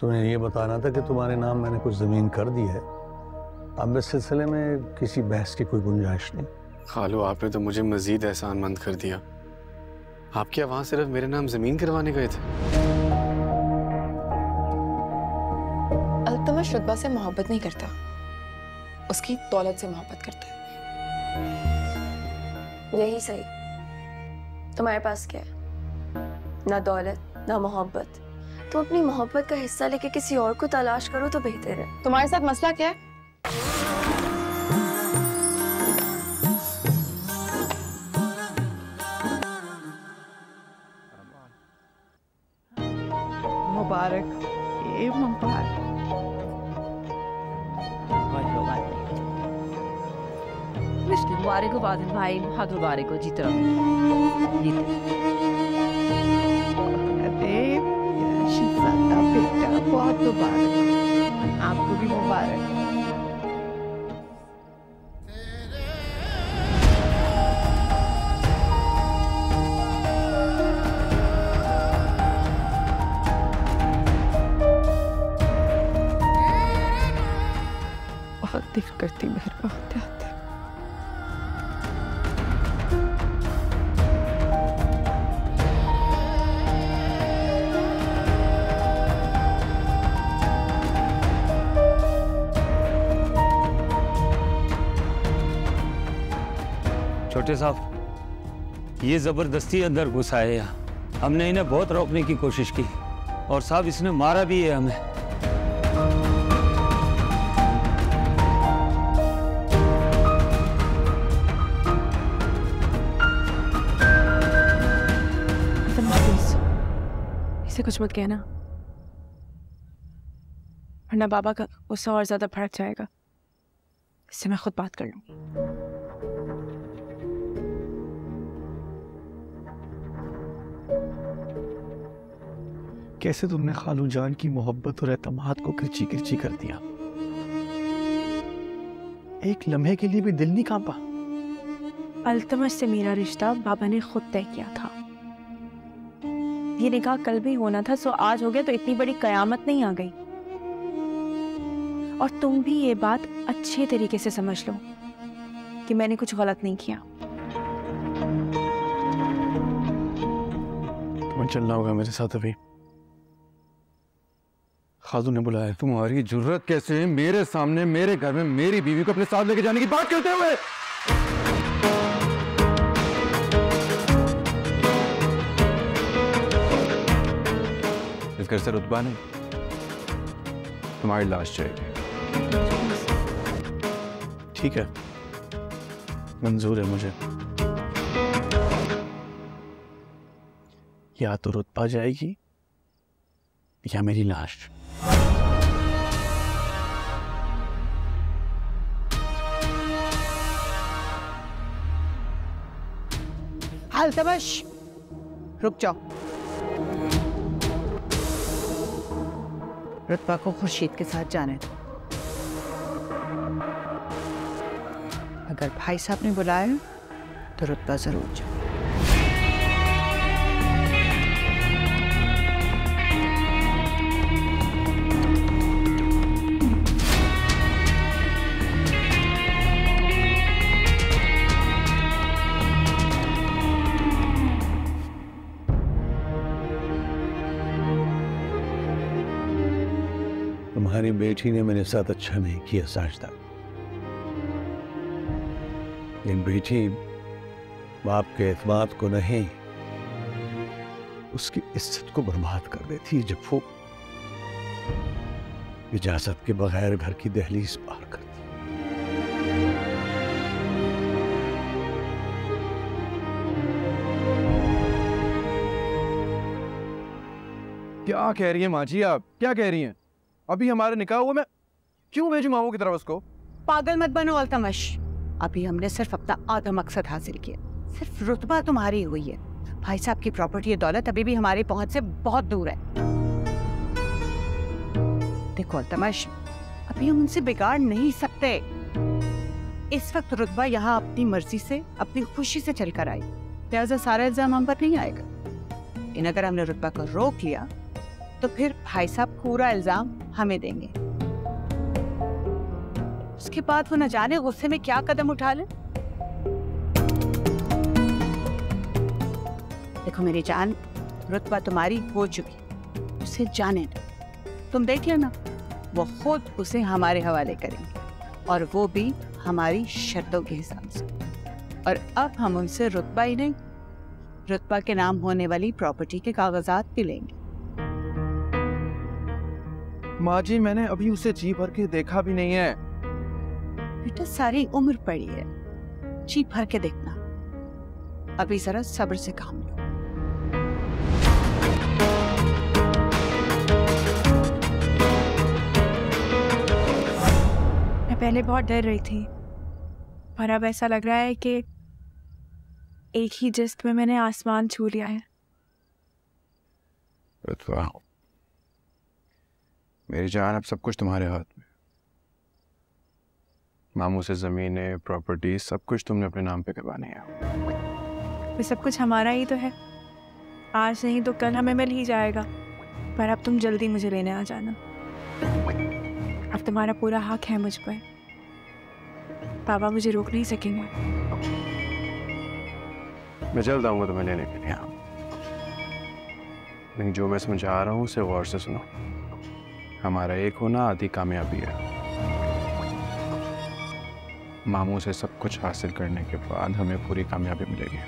तुम्हें ये बताना था कि तुम्हारे नाम मैंने कुछ ज़मीन कर दी है। अब इस सिलसिले में किसी बहस की कोई गुंजाइश नहीं। खालू, आपने तो मुझे मजीद एहसानमंद कर दिया। आप क्या वहां सिर्फ मेरे नाम जमीन करवाने गए थे? अल्तमश रुतबा से मोहब्बत नहीं करता, उसकी दौलत से मोहब्बत करता है। यही सही। तुम्हारे पास क्या है? ना दौलत ना मोहब्बत। तुम अपनी मोहब्बत का हिस्सा लेके किसी और को तलाश करो तो बेहतर है। तुम्हारे साथ मसला क्या है? मुबारक, ये मुबारक। मुबारक हो बादल भाई, हाथ मुबारक हो जीत रहा। अरे शहजादा बेटा, बहुत मुबारक। आपको भी मुबारक। बहुत दिल करती मेहरबान आते। छोटे साहब, ये जबरदस्ती अंदर घुस आए यहाँ। हमने इन्हें बहुत रोकने की कोशिश की और साहब इसने मारा भी है हमें। इसे कुछ मत कहना, वरना बाबा का गुस्सा और ज्यादा भड़क जाएगा। इससे मैं खुद बात कर लूंगी। कैसे तुमने खालू जान की मोहब्बत और एतमाद को किरची किरची कर दिया। एक लम्हे के लिए भी दिल नहीं कांपा। अल्तमश से मेरा रिश्ता बाबा ने खुद तय किया था। ये निकाह कल भी होना था, सो आज हो गया तो इतनी बड़ी कयामत नहीं आ गई। और तुम भी ये बात अच्छे तरीके से समझ लो कि मैंने कुछ गलत नहीं किया। तुम्हें चलना होगा मेरे साथ अभी। खालू ने बुलाया। तुम्हारी जुर्रत कैसे है मेरे सामने मेरे घर में मेरी बीवी को अपने साथ लेके जाने की बात करते हुए? इस घर से रुतबा नहीं, तुम्हारी लाश चाहिए। ठीक है, मंजूर है मुझे। या तो रुतबा जाएगी या मेरी लाश। अल्तमश, रुक जाओ। रुतबा को खुर्शीद के साथ जाने दो। अगर भाई साहब ने बुलाया तो रुतबा जरूर जाओ। तुम्हारी बेटी ने मेरे साथ अच्छा नहीं किया साजदा, लेकिन बेटी बाप के एतमाद को नहीं, उसकी इज्जत को बर्बाद कर देती जब वो इजाजत के बगैर घर की दहलीज पार करती। क्या कह रही है माँ जी? आप क्या कह रही हैं? अभी हमारे निकाह हुआ, मैं क्यों भेजूं मामू की तरफ उसको? पागल मत बनो अल्तमश। अभी हमने सिर्फ अपना आधा मकसद हासिल किया। सिर्फ रुतबा तुम्हारी हुई है। भाई साहब की प्रॉपर्टी और दौलत अभी भी हमारी पहुंच से बहुत दूर है। देखो अल्तमश, अभी हम उनसे बिगाड़ नहीं सकते। इस वक्त रुतबा यहाँ अपनी मर्जी से, अपनी खुशी से चलकर आई, लिहाजा सारा इल्जाम हम पर नहीं आएगा। लेकिन अगर हमने रुतबा को रोक लिया तो फिर भाई साहब पूरा इल्जाम हमें देंगे। उसके बाद वो न जाने गुस्से में क्या कदम उठा ले। देखो मेरी जान, रुतबा तुम्हारी हो चुकी, उसे जाने दो। तुम देख लेना, वो खुद उसे हमारे हवाले करेंगे और वो भी हमारी शर्तों के हिसाब से। और अब हम उनसे रुतबा ही नहीं, रुतबा के नाम होने वाली प्रॉपर्टी के कागजात भी लेंगे। माँ जी, मैंने अभी उसे जी भर के देखा भी नहीं है। बेटा सारी उम्र पड़ी है, जी भर के देखना। अभी जरा सब्र से काम लो। मैं पहले बहुत डर रही थी, पर अब ऐसा लग रहा है कि एक ही जिस्त में मैंने आसमान छू लिया है। रुतबा, मेरी जान, अब सब कुछ तुम्हारे हाथ में। मामू से जमीनें, प्रॉपर्टी, सब कुछ तुमने अपने नाम पे करवानी है। वो सब कुछ हमारा ही तो है। आज नहीं तो कल हमें मिल ही जाएगा। पर अब तुम जल्दी मुझे लेने आ जाना। अब तुम्हारा पूरा हक है मुझ पर। पापा मुझे रोक नहीं सकेंगे। मैं जल्द आऊंगा तुम्हें लेने के लिए। लेकिन जो मैं समझा रहा हूँ उसे गौर से सुनो। हमारा एक होना आधी कामयाबी है। मामू से सब कुछ हासिल करने के बाद हमें पूरी कामयाबी मिलेगी।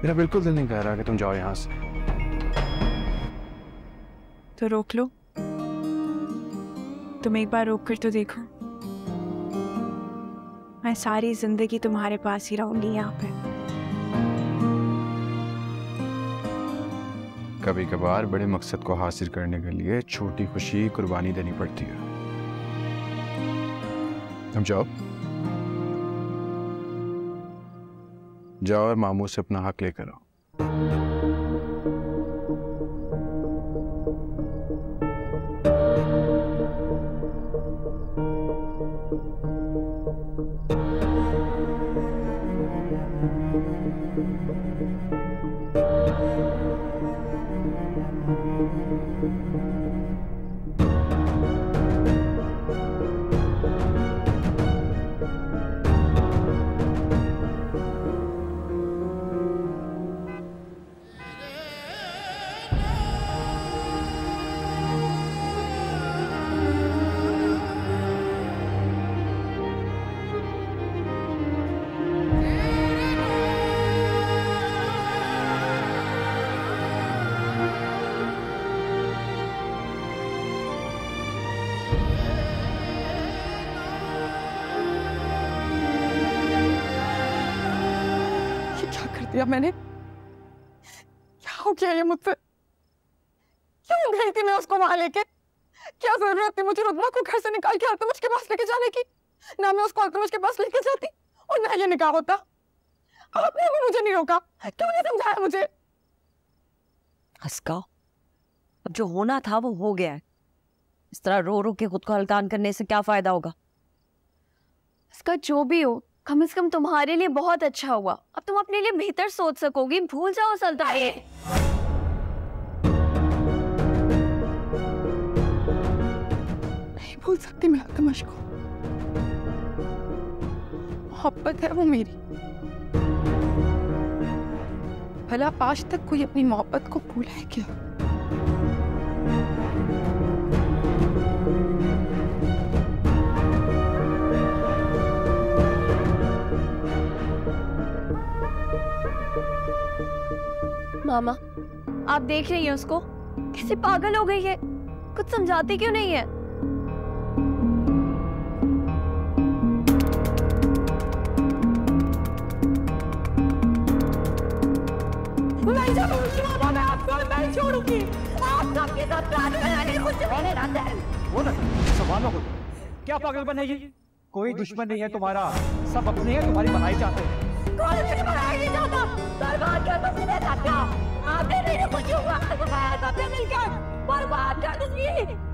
मेरा बिल्कुल दिल नहीं कह रहा कि तुम जाओ यहां से। तो रोक लो। तुम एक बार रोक कर तो देखो। मैं सारी जिंदगी तुम्हारे पास ही रहूंगी यहाँ पे। कभी कभार बड़े मकसद को हासिल करने के लिए छोटी खुशी कुर्बानी देनी पड़ती है। अब जाओ, जाओ और मामू से अपना हक लेकर आओ। दिया मैंने, क्या हो गया ये मुझसे? क्यों गई थी मैं उसको वहां लेके? क्या जरूरत थी मुझे रुतबा को घर से निकाल के अल्तमश के पास लेके जाने की? ना मैं उसको अल्तमश के पास लेके जाती और ना ये निकाह होता। आपने भी मुझे नहीं रोका, क्यों नहीं समझाया मुझे? हस्का, अब जो होना था वो हो गया है। इस तरह रो रो के खुद को हल्कान करने से क्या फायदा होगा? इसका जो भी हो, कम से कम तुम्हारे लिए बहुत अच्छा हुआ। अब तुम अपने लिए बेहतर सोच सकोगी। भूल जाओ सल्तनत। नहीं भूल सकती मैं अल्तमश को। मोहब्बत है वो मेरी। भला आज तक कोई अपनी मोहब्बत को भूला है क्या? मामा, आप देख रही हैं उसको कैसे पागल हो गई है। कुछ समझाती क्यों नहीं है? नहीं छोड़ूंगी मामा, मैं आपको नहीं छोड़ूंगी। आप सबके साथ प्यार करने कुछ होने ना दें। वो ना संभालो खुद। क्या पागलपन है ये? कोई दुश्मन नहीं है तुम्हारा, सब अपने हैं, तुम्हारी भलाई चाहते हैं। कोई मुझे बनाया नहीं चाहता। बर्बाद कर तुमने मेरा था। आपने मेरे कुछ हुआ करवाया सबसे मिलकर। बर्बाद कर दूंगी।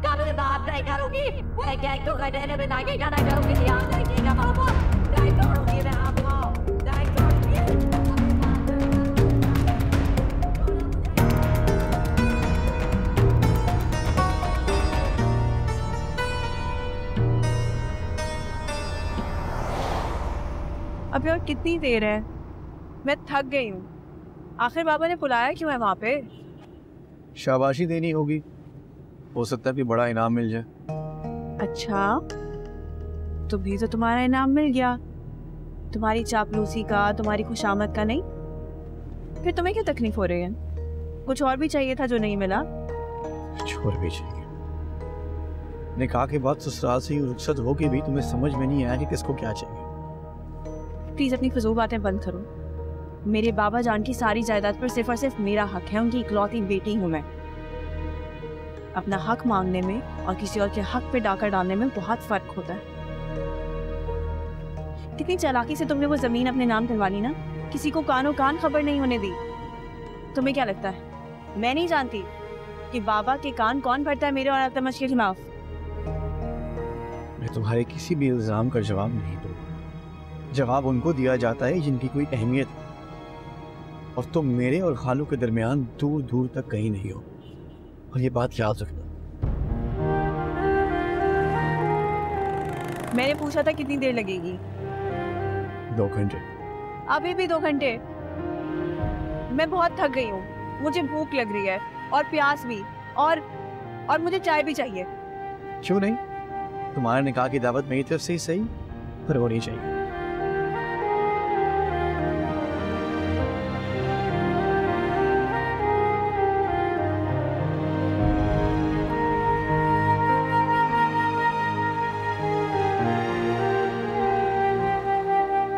कभी भी बात नहीं करूंगी। मैं गैंग को कटने में ना गाना करूंगी। ध्यान रखिएगा मामा। नहीं छोड़ूंगी मैं आपको। नहीं छोड़ूंगी। अभी और कितनी देर है? मैं थक गई हूँ। आखिर बाबा ने बुलाया क्यों है वहाँ पे? शाबाशी देनी होगी, हो सकता है कि बड़ा इनाम मिल जाए। अच्छा, तो भी तो तुम्हारा इनाम मिल गया, तुम्हारी चापलूसी का, तुम्हारी खुशामद का नहीं। फिर तुम्हें क्या तकलीफ हो रही है? कुछ और भी चाहिए था जो नहीं मिला? कुछ और भी चाहिए। निकाह के बाद ससुराल से ही रुखसत हो के भी तुम्हें समझ में नहीं आया कि किसको क्या चाहिए। प्लीज अपनी फजूल बातें बंद करो। मेरे बाबा जान की सारी जायदाद पर सिर्फ और सिर्फ मेरा हक है, उनकी इकलौती बेटी हूँ मैं। अपना हक मांगने में और किसी और के हक पे डाका डालने में बहुत फर्क होता है। कितनी चालाकी से तुमने वो जमीन अपने नाम करवा ली ना, किसी को कानो कान खबर नहीं होने दी। तुम्हें क्या लगता है मैं नहीं जानती कि बाबा के कान कौन भरता है मेरे और अल्तमश के खिलाफ? मैं तुम्हारे किसी भी इल्जाम का जवाब नहीं दूंगा। जवाब उनको दिया जाता है जिनकी कोई अहमियत है, और तुम मेरे और खालू के दरमियान दूर दूर तक कहीं नहीं हो, और ये बात याद रखना। मैंने पूछा था कितनी देर लगेगी? 2 घंटे। अभी भी 2 घंटे? मैं बहुत थक गई हूँ, मुझे भूख लग रही है और प्यास भी, और मुझे चाय भी चाहिए। क्यों नहीं? तुम्हारे निकाह की दावत मेरी तरफ से ही सही, पर होनी चाहिए।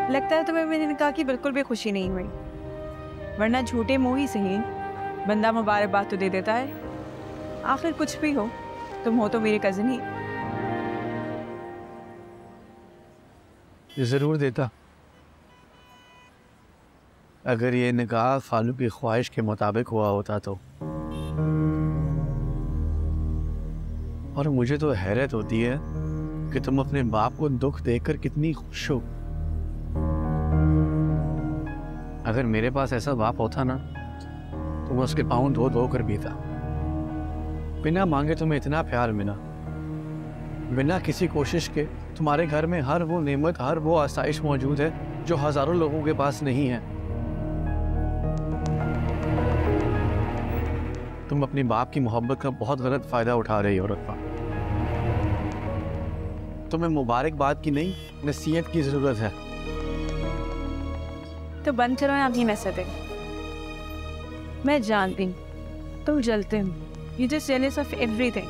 लगता है तुम्हें मेरे निकाह की बिल्कुल भी खुशी नहीं हुई, वरना झूठे मुंह ही सही बंदा मुबारकबाद तो दे देता है। आखिर कुछ भी हो, तुम हो तो मेरे कजिन ही। जरूर देता, अगर ये निकाह खालू की ख्वाहिश के मुताबिक हुआ होता तो। और मुझे तो हैरत होती है कि तुम अपने बाप को दुख देकर कितनी खुश हो। अगर मेरे पास ऐसा बाप होता ना, तो मैं उसके पाँव धो धो कर पीता। बिना मांगे तुम्हें इतना प्यार मिला, बिना किसी कोशिश के तुम्हारे घर में हर वो नेमत, हर वो आसाइश मौजूद है जो हजारों लोगों के पास नहीं है। तुम अपनी बाप की मोहब्बत का बहुत गलत फायदा उठा रही हो रत्बा। तुम्हें मुबारकबाद की नहीं, नसीहत की जरूरत है। तो बंद करो ना अपनी नसीहतें। मैं जानती हूँ तुम जलते हो, you just jealous of everything.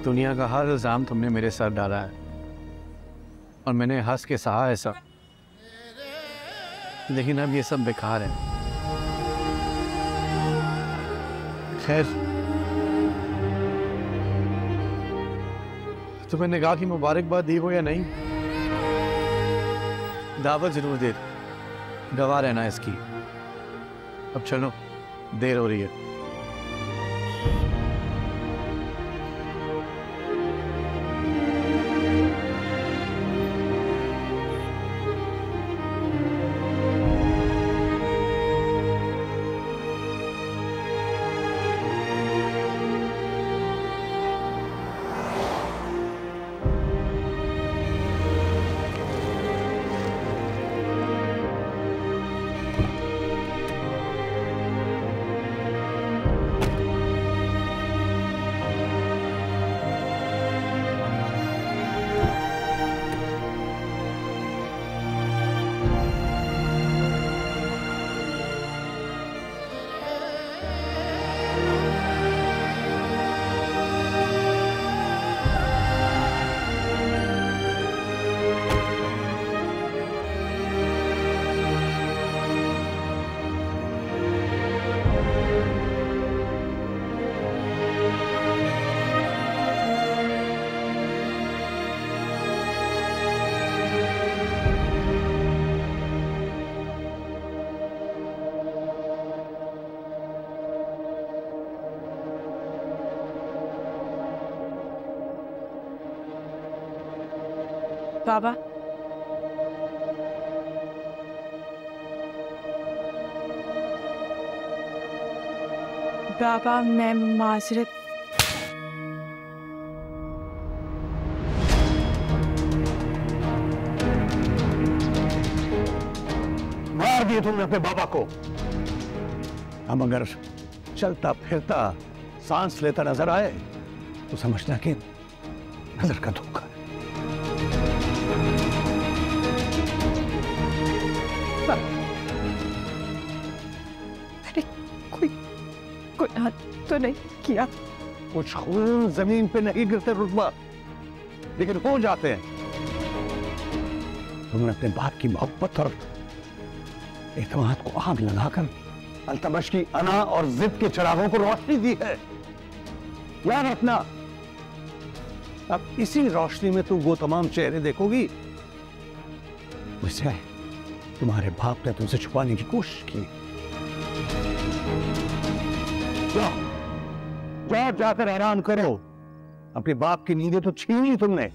दुनिया का हर इल्जाम तुमने मेरे सर डाला है, और मैंने हंस के सहा ऐसा, लेकिन अब ये सब बेकार है। खैर, तुम्हें निकाह की मुबारकबाद दी हो या नहीं, दावत जरूर दे, गवाह रहना इसकी। अब चलो, देर हो रही है। बाबा, बाबा मैं माजरत। दिए तुमने अपने बाबा को। हम अगर चलता फिरता सांस लेता नजर आए तो समझना कि नजर का धोखा है। मैंने कोई गुनाह तो नहीं किया। कुछ खून जमीन पे नहीं गिरते रुतबा, लेकिन हो जाते हैं। तुमने अपने बाप की मोहब्बत और एतमाद को आग लगाकर अल्तमश की अना और जिद के चिरागों को रोशनी दी है। याद रखना, अब इसी रोशनी में तुम वो तमाम चेहरे देखोगी जिसे तुम्हारे बाप ने तुमसे छुपाने की कोशिश की। जाओ जाकर हैरान करो, अपने बाप की नींदें तो छीन ली तुमने।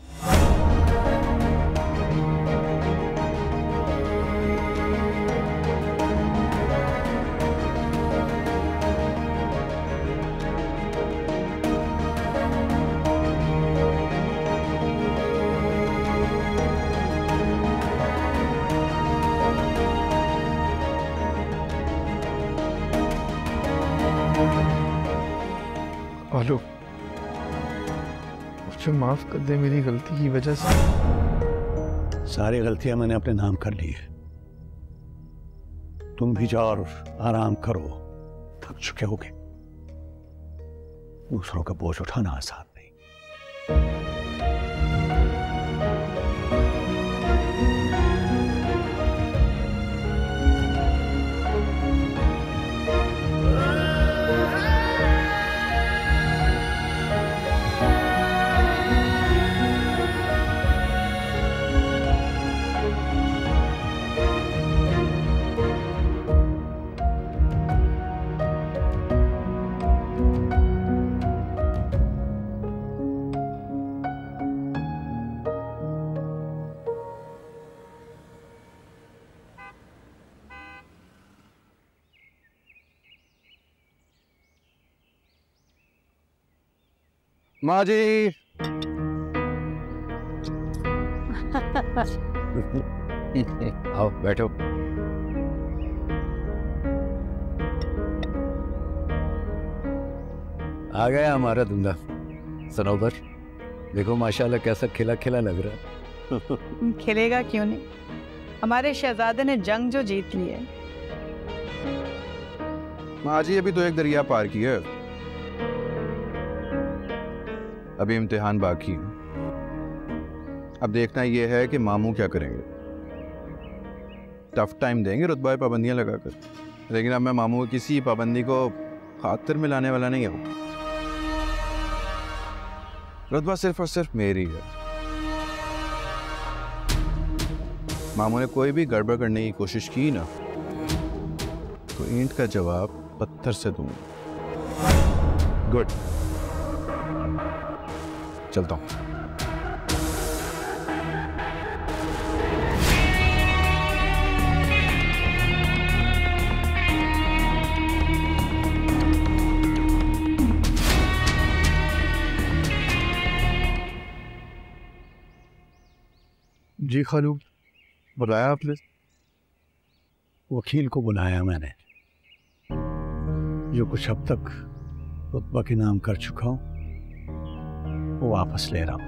आलू, मुझे माफ कर दे, मेरी गलती की वजह से। सारी गलतियां मैंने अपने नाम कर ली है। तुम भी जाओ और आराम करो, थक चुके होगे। दूसरों का बोझ उठाना आसान नहीं। माँ जी। आओ बैठो। आ गया हमारा धुंधा सनोबर। देखो माशाल्लाह कैसा खिला खिला लग रहा है। खिलेगा क्यों नहीं, हमारे शहजादे ने जंग जो जीत ली है। माँ जी अभी तो एक दरिया पार की है, अभी इम्तिहान बाकी है। अब देखना यह है कि मामू क्या करेंगे। टफ टाइम देंगे रुतबा पाबंदियां लगाकर, लेकिन अब मैं मामू की किसी पाबंदी को खातिर में लाने वाला नहीं हूं। रुतबा सिर्फ और सिर्फ मेरी है। मामू ने कोई भी गड़बड़ करने की कोशिश की ना तो ईंट का जवाब पत्थर से दूंगा। गुड, चलता हूं। जी खालू, बुलाया आपने? वकील को बुलाया मैंने, जो कुछ अब तक रुतबा के नाम कर चुका हूं वो वापस ले रहा हूं।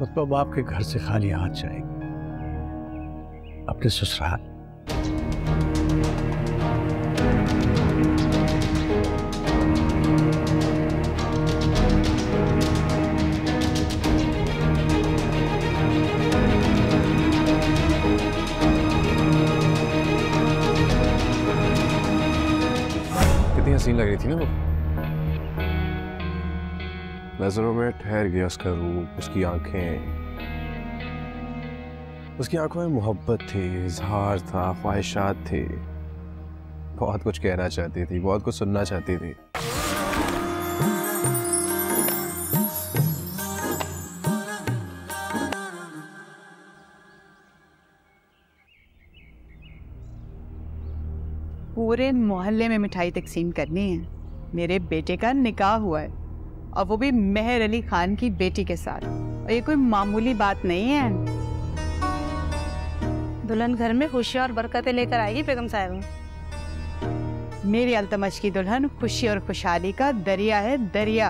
रुतबा बाप के घर से खाली हाथ जाएगी अपने ससुराल। कितनी हसीन लग रही थी ना वो। नजरों में ठहर गया उसका रूप, उसकी आंखें। उसकी आंखों में मोहब्बत थी, इजहार था, ख्वाहिशात थी। बहुत कुछ कहना चाहती थी, बहुत कुछ सुनना चाहती थी। पूरे मोहल्ले में मिठाई तकसीम करनी है। मेरे बेटे का निकाह हुआ है और वो भी मेहर अली खान की बेटी के साथ, और ये कोई मामूली बात नहीं है। दुल्हन घर में खुशी और बरकतें लेकर आएगी बेगम साहिबा। मेरी अल्तमश की दुल्हन खुशी और खुशहाली का दरिया है, दरिया।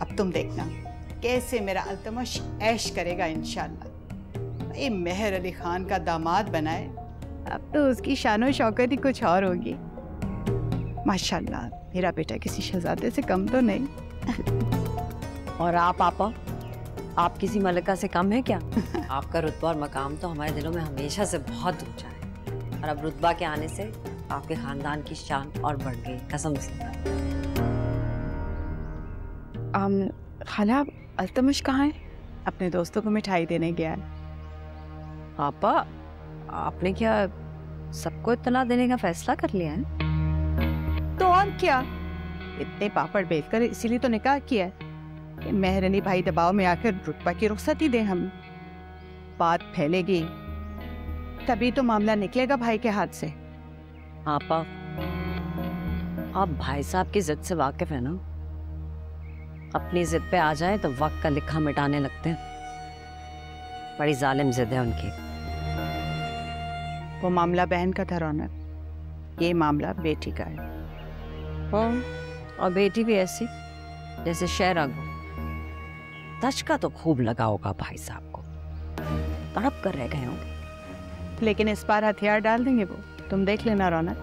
अब तुम देखना कैसे मेरा अल्तमश ऐश करेगा इंशाल्लाह। ये मेहर अली खान का दामाद बनाए, अब तो उसकी शानो शौकत ही कुछ और होगी। माशाल्लाह, मेरा बेटा किसी शहजादे से कम तो नहीं। और आप पापा, आप किसी मलिका से कम है क्या? आपका रुतबा और मकाम तो हमारे दिलों में हमेशा से बहुत ऊंचा है, और अब रुतबा के आने से आपके खानदान की शान और बढ़ गई, कसम से। खाला, अल्तमश कहाँ है? अपने दोस्तों को मिठाई देने गया है। पापा, आपने क्या सबको इत्तला देने का फैसला कर लिया है? तो और क्या, इतने पापड़ बेचकर इसीलिए तो निकाह किया है कि मेहर अली भाई दबाव में आकर रुतबा की रुखसती दे। हम बात फैलेगी तभी तो मामला निकलेगा भाई के हाथ से। पापा, आप भाई साहब की जिद से वाकिफ है ना? अपनी जिद पे आ जाए तो वक्त का लिखा मिटाने लगते हैं। बड़ी जालिम जिद है उनकी। वो मामला बहन का था रौनक, ये मामला बेटी का है। और बेटी भी ऐसी जैसे शहरा को। दशका तो खूब लगा होगा भाई साहब को, तड़प कर रह गए होंगे। लेकिन इस बार हथियार डाल देंगे वो, तुम देख लेना रौनक।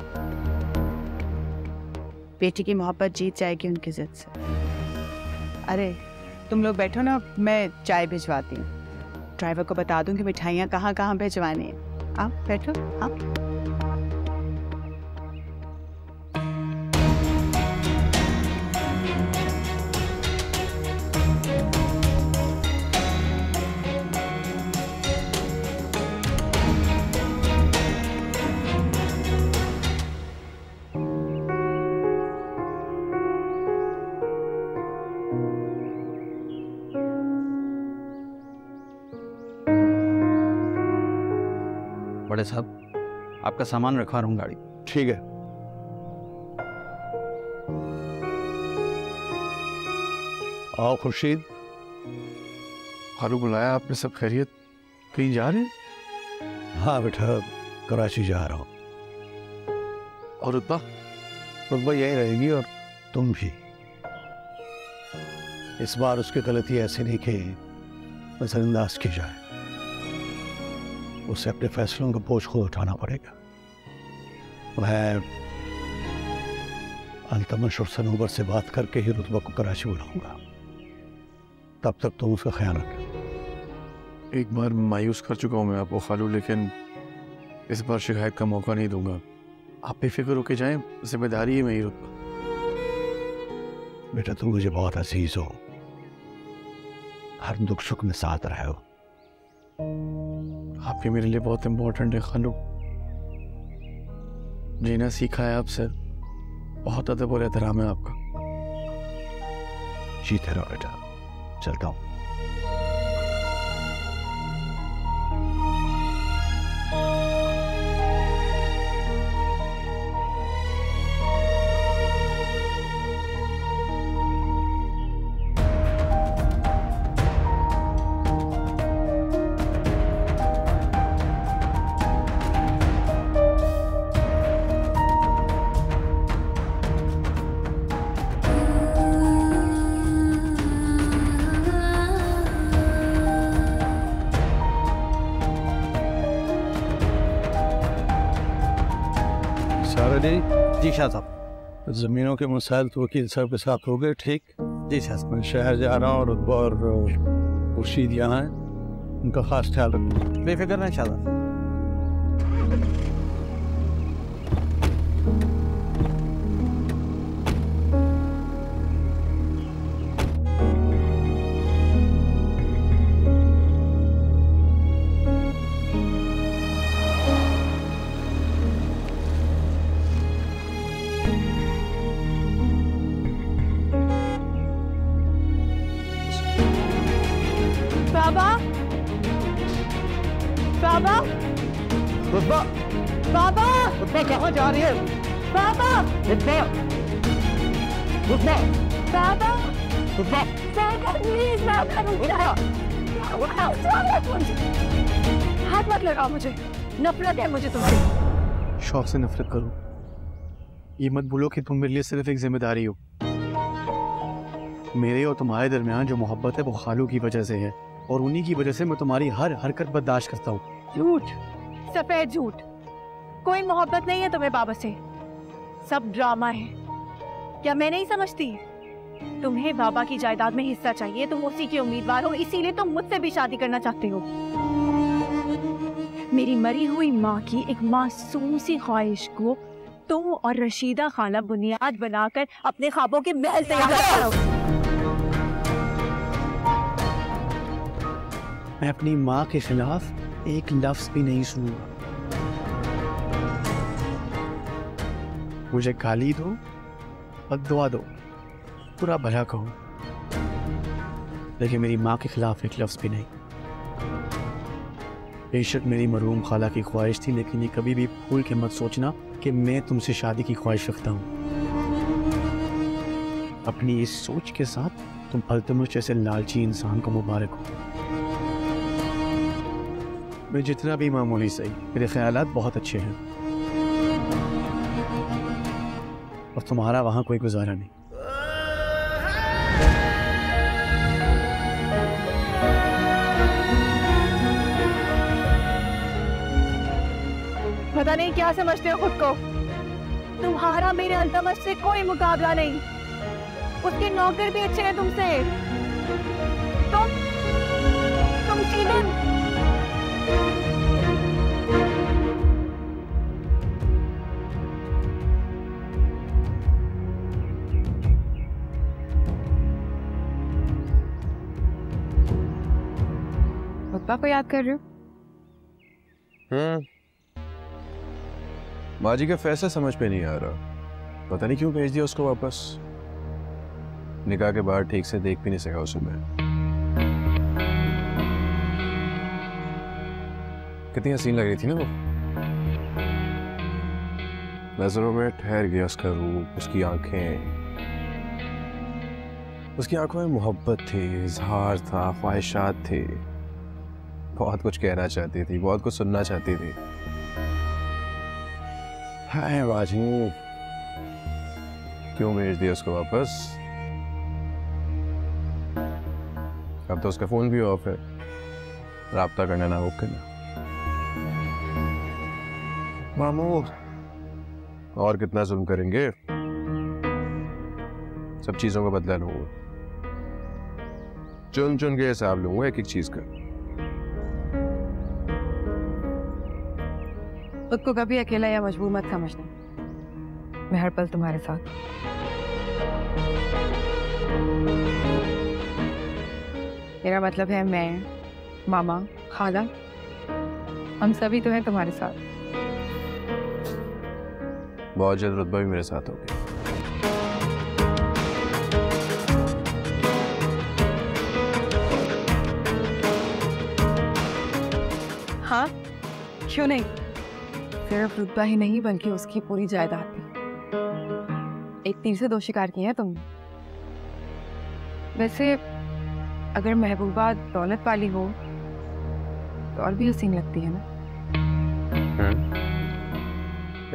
बेटी की मोहब्बत जीत जाएगी उनकी जिद से। अरे तुम लोग बैठो ना, मैं चाय भिजवाती हूँ। ड्राइवर को बता दूंगी मिठाइयाँ कहाँ कहाँ भिजवानी है। आओ बैठो। आओ। बड़े साहब, आपका सामान रखवा रहा हूँ गाड़ी। ठीक है। आओ खुर्शीद। खालू, बुलाया आपने? सब खैरियत? कहीं जा रहे हैं? हाँ बेटा, कराची जा रहा हूँ। और रुतबा? रुतबा यही रहेगी, और तुम भी। इस बार उसकी गलती ऐसी नहीं कि नजरअंदाज की जाए। उसे अपने फैसलों का बोझ खुद उठाना पड़ेगा। मैं अल्तमश और सनूबर से बात करके ही रुतबा को कराची बुलाऊंगा। तब तक तुम उसका ख्याल रखना। एक बार मायूस कर चुका हूँ मैं आपको खालू, लेकिन इस बार शिकायत का मौका नहीं दूंगा। आप बेफिक्र होके जाएं, जिम्मेदारी है मेरी। रुतबा बेटा, तुम मुझे बहुत अजीज हो, हर दुख सुख में साथ रहे हो। आप भी मेरे लिए बहुत इम्पोर्टेंट है खालू। जीना सीखा है आपसे, बहुत अदब और एहतराम है आपका। जीते रहो बेटा, चलता हूँ। जी शाह साहब, ज़मीनों के मसाइल तो वकील साहब के साथ हो गए ठीक? जी शाह साहब। मैं शहर जा रहा हूँ, रुतबा और खुर्शीद यहाँ हैं, उनका खास ख्याल रखना। बेफिक्र रहें शाह साहब। बाबा, बाबा, रुतबा, बाबा, रुतबा कहाँ जा रही है? बाबा, रुतबा, रुतबा, बाबा, रुतबा, बाबा, प्लीज बाबा, रुक जा। हाथ मत लगाओ मुझे, नफरत है मुझे तुमसे। शौक से नफरत करो, ये मत भूलो कि तुम मेरे लिए सिर्फ एक जिम्मेदारी हो। मेरे और तुम्हारे दरमियान जो मोहब्बत है वो खालू की वजह से है, और उन्हीं की वजह से मैं तुम्हारी हर हरकत बर्दाश्त करता हूँ। झूठ, सफेद झूठ। कोई मोहब्बत नहीं है तुम्हें बाबा से, सब ड्रामा है। क्या मैं नहीं समझती? तुम्हें बाबा की जायदाद में हिस्सा चाहिए, तुम उसी के उम्मीदवार हो, इसीलिए तुम मुझसे भी शादी करना चाहते हो। मेरी मरी हुई माँ की एक मासूम सी ख्वाहिश को तुम और रशीदा खाला बुनियाद बनाकर अपने ख्वाबों के महल तैयार करो। मैं अपनी माँ के खिलाफ एक लफ्ज भी नहीं सुनूंगा। मुझे गाली दो और दुआ दो, पूरा भला कहो, लेकिन मेरी माँ के खिलाफ एक लफ्ज भी नहीं। बेशक मेरी मरहूम खाला की ख्वाहिश थी, लेकिन ये कभी भी भूल के मत सोचना कि मैं तुमसे शादी की ख्वाहिश रखता हूँ। अपनी इस सोच के साथ तुम अल्तमश जैसे लालची इंसान को मुबारक हो। मैं जितना भी मामूली सही, मेरे ख्यालात बहुत अच्छे हैं और तुम्हारा वहां कोई गुजारा नहीं। पता नहीं क्या समझते हो खुद को। तुम्हारा मेरे अल्तमश से कोई मुकाबला नहीं, उसके नौकर भी अच्छे हैं तुमसे। तुम सीधे रुतबा को याद कर रहे हो? माँ जी का फैसला समझ पे नहीं आ रहा, पता नहीं क्यों भेज दिया उसको वापस। निकाह के बाद ठीक से देख भी नहीं सका उसे मैं। कितनी हसीन लग रही थी ना वो, नजरों में ठहर गया उसका रूप, उसकी आंखें। उसकी आंखों में मोहब्बत थी, इजहार था, ख्वाहिशात थी। बहुत कुछ कहना चाहती थी, बहुत कुछ सुनना चाहती थी। हाय बाजी, क्यों भेज दिया उसको वापस? अब तो उसका फोन भी ऑफ है, राब्ता करना ना मुमकिन है। मामू और कितना जुल्म करेंगे? सब चीजों का बदला लूंगा, चुन चुन के हिसाब लूंगा एक एक चीज का। खुद को कभी अकेला या मजबूर मत समझना, मैं हर पल तुम्हारे साथ। मेरा मतलब है मैं, मामा, खाला, हम सभी तो हैं तुम्हारे साथ। बहुत जल्द रुतबा भी मेरे साथ होगी। हाँ, क्यों नहीं? सिर्फ रुतबा ही नहीं बल्कि उसकी पूरी जायदाद भी। एक तीर से दो शिकार किए हैं तुमने। वैसे अगर महबूबा दौलत वाली हो तो और भी हसीन लगती है ना।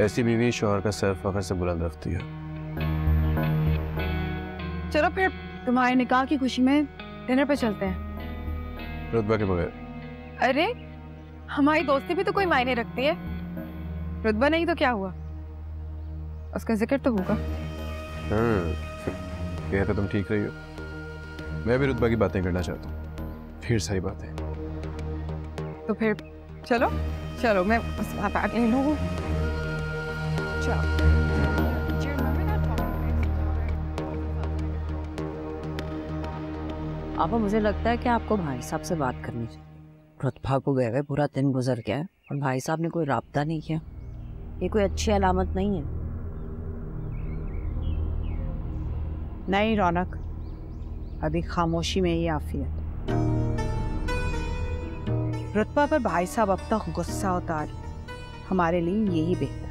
ऐसी बीवी शौहर का सर फख्र से बुलंद रखती है। चलो फिर तुम्हारे निकाह की खुशी में डिनर पे चलते हैं। रुतबा के बगैर? अरे हमारी दोस्ती भी तो कोई मायने रखती है। रुतबा नहीं तो क्या हुआ, उसका जिक्र तो होगा। कह तो तुम ठीक रही हो, मैं भी रुतबा की बातें करना चाहता हूँ, फिर सही बात है। तो फिर चलो चलो, मैं बस बैग ले लूँ। आपा मुझे लगता है कि आपको भाई साहब से बात करनी चाहिए। रुतबा को गए हुए पूरा दिन गुजर गया है और भाई साहब ने कोई राब्ता नहीं किया। ये कोई अच्छी अलामत नहीं है। नहीं रौनक, अभी खामोशी में ही आफियत। रुतबा पर भाई साहब अब तक गुस्सा उतार, हमारे लिए यही बेहतर।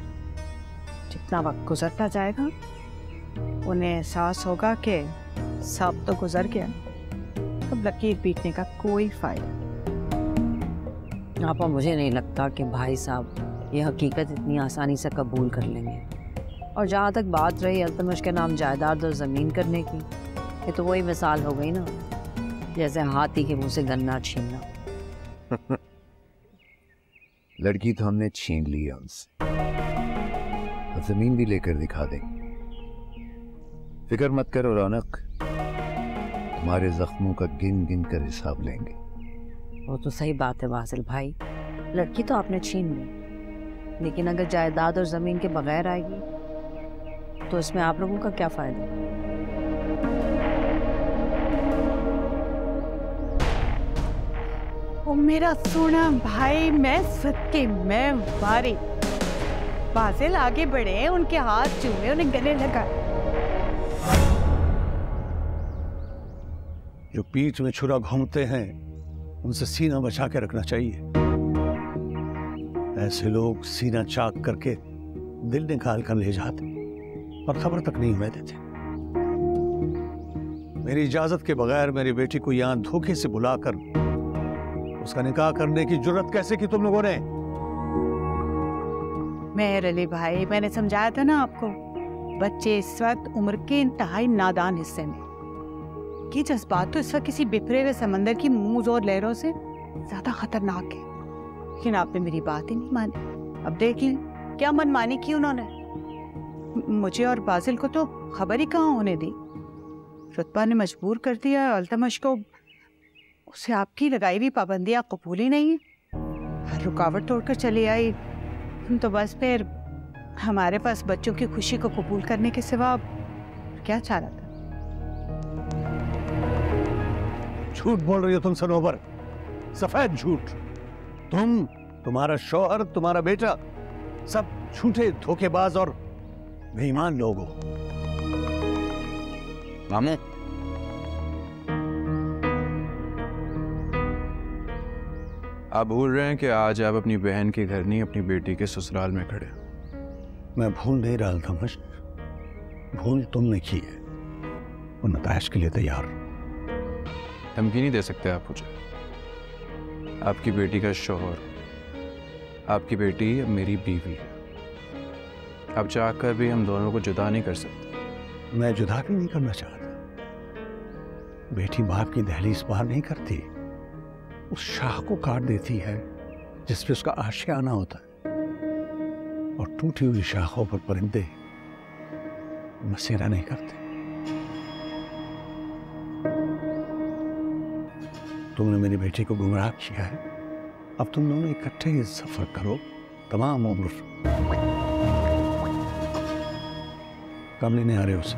जितना वक्त गुजरता जाएगा उन्हें एहसास होगा कि सब तो गुजर गया, अब लकीर पीटने का कोई फायदा। आपा, मुझे नहीं लगता कि भाई साहब ये हकीकत इतनी आसानी से कबूल कर लेंगे। और जहाँ तक बात रही अल्तमश के नाम जायदाद और ज़मीन करने की, ये तो वही मिसाल हो गई ना, जैसे हाथी के मुंह से गन्ना छीनना। लड़की तो हमने छीन ली है उनसे, अब जमीन भी लेकर दिखा देंगे। फिक्र मत करो रौनक, तुम्हारे जख्मों का गिन गिन कर हिसाब लेंगे। वो तो सही बात है वासिल भाई, लड़की तो आपने छीन ली, लेकिन अगर जायदाद और जमीन के बगैर आएगी तो इसमें आप लोगों का क्या फायदा? ओ मेरा सोना भाई, मैं सत्य मैं वारी। बासिल आगे बढ़े, उनके हाथ चूमे, उन्हें गले लगा। जो पीठ में छुरा घूमते हैं उनसे सीना बचा के रखना चाहिए। ऐसे लोग सीना चाक करके दिल निकाल कर ले जाते और खबर तक नहीं हुए देते। मेरी इजाजत के बगैर मेरी बेटी को यहां धोखे से बुलाकर उसका निकाह करने की जुर्रत कैसे की तुम लोगों ने? मेहर अली भाई, मैंने समझाया था ना आपको, बच्चे इस वक्त उम्र के इंतहाई नादान हिस्से में, ये जज्बात तो इस वक्त किसी बिखरे हुए समंदर की मूज और लहरों से ज्यादा खतरनाक है। लेकिन आपने मेरी बात ही नहीं मानी। अब देखिए क्या मनमानी की उन्होंने। मुझे और बासिल को तो खबर ही कहाँ होने दी। रुतबा ने मजबूर कर दिया अल्तमश को, उसे आपकी लगाई हुई पाबंदियां कबूल ही नहीं है। हर रुकावट तोड़कर चली आई। तो बस फिर हमारे पास बच्चों की खुशी को कबूल करने के सिवा क्या चारा था। झूठ बोल रही हो तुम सनोबर, सफेद झूठ। तुम, तुम्हारा शौहर, तुम्हारा बेटा, सब झूठे धोखेबाज और बेईमान लोग हो। मामू, आप भूल रहे हैं कि आज आप अपनी बहन के घर नहीं, अपनी बेटी के ससुराल में खड़े। मैं भूल नहीं रहा अल्तमश, भूल तुमने की है, वो नताइश के लिए तैयार। धमकी नहीं दे सकते आप मुझे। आपकी बेटी का शौहर, आपकी बेटी मेरी बीवी है। अब चाहकर भी हम दोनों को जुदा नहीं कर सकते। मैं जुदा भी नहीं करना चाहता। बेटी बाप की दहलीज पार नहीं करती, उस शाख को काट देती है जिस पे उसका आशियाना होता है, और टूटी हुई शाखों पर परिंदे बसेरा नहीं करते। तुमने मेरी बेटी को गुमराह किया है, अब तुम दोनों इकट्ठे सफर करो तमाम उम्र। कब लेने आ रहे हो उसे?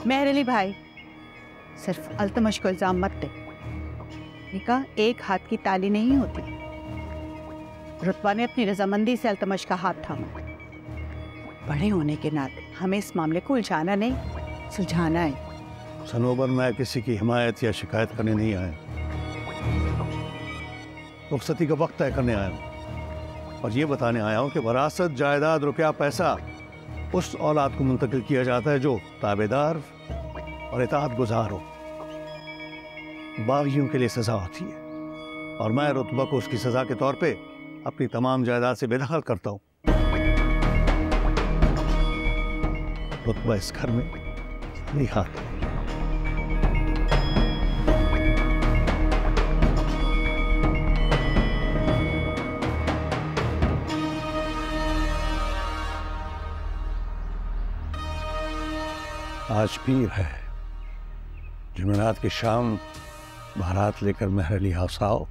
मेहर अली भाई, सिर्फ अल्तमश को इल्जाम मत दे। निकाह एक हाथ की ताली नहीं होती। रुतबा ने अपनी रजामंदी से अल्तमश का हाथ थामा। बड़े होने के नाते हमें इस मामले को उलझाना नहीं, सुलझाना है। सनोबर, मैं किसी की हिमायत या शिकायत करने नहीं आया, रुखसती का वक्त तय करने आया हूं और ये बताने आया हूं कि वरासत, जायदाद, रुपया, पैसा उस औलाद को मुंतकिल किया जाता है जो ताबेदार और इताअत गुजार हो। बागियों के लिए सजा होती है, और मैं रुतबा को उसकी सजा के तौर पे अपनी तमाम जायदाद से बेदखल करता हूं। रुतबा इस घर में नहीं हाथ। आज पीर है, जुमेरात की शाम बारात लेकर मेहर अली हाउस आओ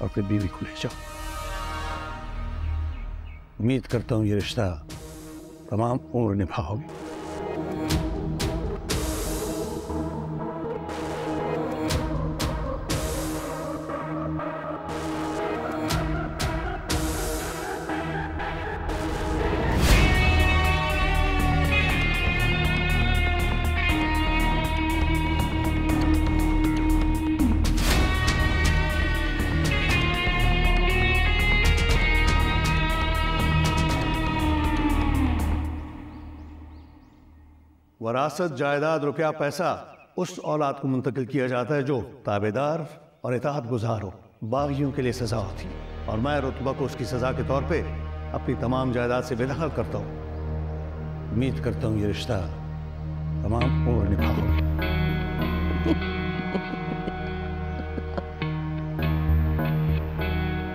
और फिर बीवी को ले जाओ। उम्मीद करता हूं ये रिश्ता तमाम उम्र निभाओगे। वरासत, जायदाद, रुपया, पैसा उस औलाद को मुंतकिल किया जाता है जो ताबेदार और इताअत गुजार हो। बागियों के लिए सजा होती है, और मैं रुतबा को उसकी सजा के तौर पे अपनी तमाम जायदाद से बेदखल करता हूँ। उम्मीद करता हूँ ये रिश्ता तमाम उम्र निभाओ।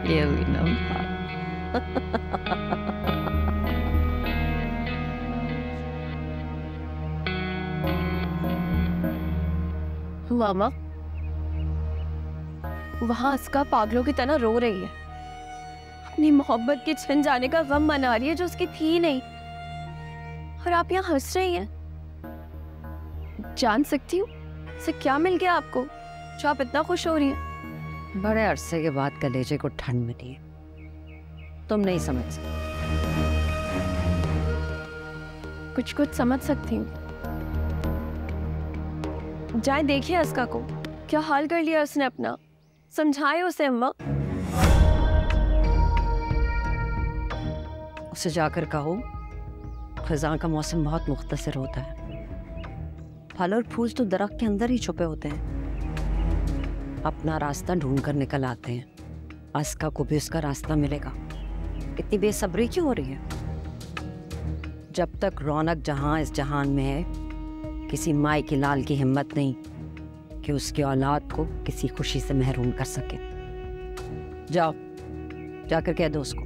ये भी ना मामा, वहां अस्का पागलों की तरह रो रही है। अपनी मोहब्बत के छिन जाने का गम मना रही है जो उसकी थी नहीं, और आप यहाँ हंस रही हैं। जान सकती हूँ इसे क्या मिल गया आपको जो आप इतना खुश हो रही हैं? बड़े अरसे के बाद कलेजे को ठंड मिली है, तुम नहीं समझ सकते। कुछ कुछ समझ सकती हूँ। जाए देखिए अस्का को, क्या हाल कर लिया उसने अपना। समझाए उसे अम्मा। उसे जाकर कहो खज़ां का मौसम बहुत मुख्तसर होता है, फल और फूल तो दरख्त के अंदर ही छुपे होते हैं, अपना रास्ता ढूंढ कर निकल आते हैं। अस्का को भी उसका रास्ता मिलेगा। इतनी बेसब्री क्यों हो रही है? जब तक रौनक जहां इस जहान में है, किसी माई की लाल की हिम्मत नहीं कि उसकी औलाद को किसी खुशी से महरूम कर सके। जाओ, जाकर कह दो उसको।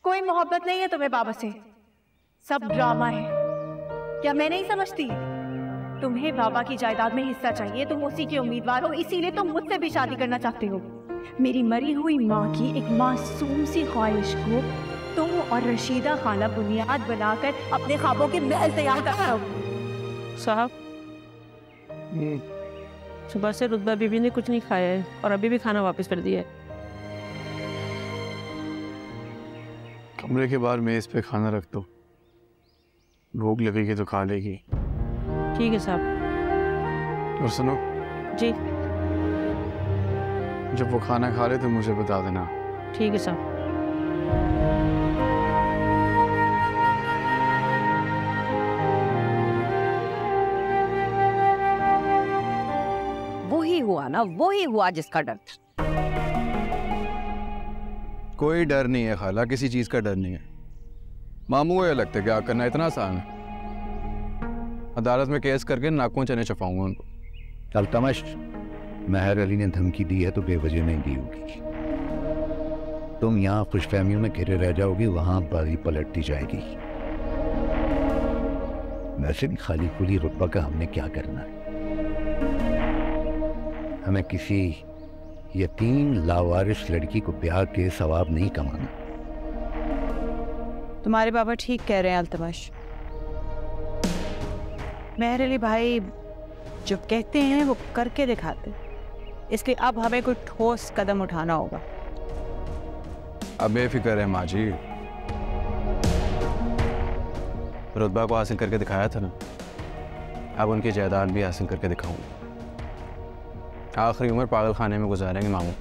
कोई मोहब्बत नहीं है तुम्हें बाबा से, सब ड्रामा है। क्या मैं नहीं समझती? तुम्हें बाबा की जायदाद में हिस्सा चाहिए, तुम उसी के उम्मीदवार हो, इसीलिए तुम मुझसे भी शादी करना चाहते हो। मेरी मरी हुई माँ की एक मासूम सी ख्वाहिश को तुम और रशीदा खाला बुनियाद बनाकर अपने ख्वाबों के महल तैयार कर रहे हो। साहब, सुबह से रुतबा बीबी ने कुछ नहीं खाया है और अभी भी खाना वापस कर दिया है। कमरे के बाहर मेज पे खाना रख दो, भूख लगेगी तो खा लेगी। ठीक है साहब। और सुनो जी, जब वो खाना खा ले तो मुझे बता देना। ठीक है साहब। वही हुआ ना, वही हुआ जिसका डर था। कोई डर नहीं है खाला, किसी चीज का डर नहीं है। मामू को ये लगता है क्या करना इतना आसान है? अदालत में केस करके नाकों चने चपाऊंगा उनको। अल्तमश, महर अली ने धमकी दी है तो बेवजह नहीं दी होगी। तुम यहाँ खुशफहमियों में घिरे रह जाओगी, वहां बाजी पलटती जाएगी। वैसे भी खाली खुली रुतबा का हमने क्या करना है? हमें किसी यतीम लावारिस लड़की को ब्याह के सवाब नहीं कमाना। तुम्हारे बाबा ठीक कह रहे हैं अल्तमश। महर अली भाई जो कहते हैं वो करके दिखाते, इसलिए अब हमें कोई ठोस कदम उठाना होगा। अब बेफिक्र है माँ जी, रुतबा को हासिल करके दिखाया था ना, अब उनकी जायदाद भी हासिल करके दिखाऊंगा। आखिरी उम्र पागल खाने में गुजारेंगे मामू।